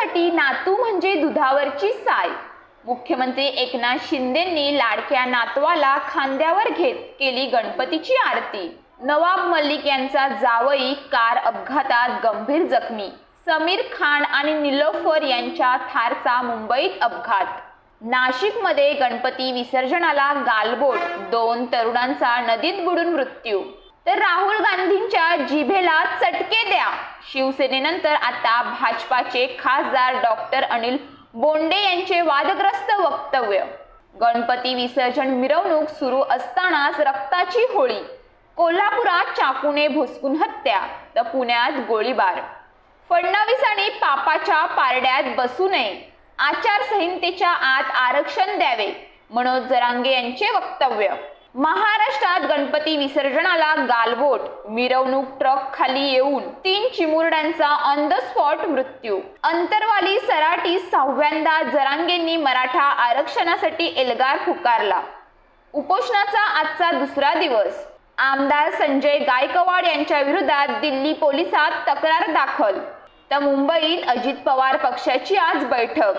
आईसाठी नातू म्हणजे दुधावरची साय। मुख्यमंत्री एकनाथ शिंदेंनी लाडक्या नातवाला खांद्यावर घेत केली गणपतीची आरती। नवाब मलिक यांचा जावई कार अपघातात गंभीर जखमी। समीर खान आणि निलोफर यांच्या थारचा मुंबईत अपघात। नाशिकमध्ये गणपती विसर्जनाला गालबोट, 2 तरुणांचा नदीत बुडून मृत्यू। तर राहुल गांधींच्या जिभेला चटके द्या, शिवसेनेनंतर आता भाजपाचे खासदार डॉक्टर अनिल बोंडे यांचे वादग्रस्त वक्तव्य। गणपती विसर्जन मिरवणूक सुरू असतानाच रक्ताची होळी। कोल्हापुरात चाकूने भुसकून हत्या, तर पुण्यात गोळीबार। फडणवीसांनी पापाच्या पारड्यात बसू नये, आचारसंहितेच्या आत आरक्षण द्यावे, मनोज जरांगे यांचे वक्तव्य। महाराष्ट्रात गणपती विसर्जनाला गालबोट, मिरवणूक ट्रक खाली येऊन 3 चिमुरड्यांचा ऑन द स्पॉट मृत्यू। अंतरवाली सराटी 6व्यांदा जरांगेंनी मराठा आरक्षणासाठी एल्गार पुकारला। उपोषणाचा आजचा दुसरा दिवस। आमदार संजय गायकवाड यांच्या विरोधात दिल्ली पोलिसात तक्रार दाखल। तर मुंबईत अजित पवार पक्षाची आज बैठक।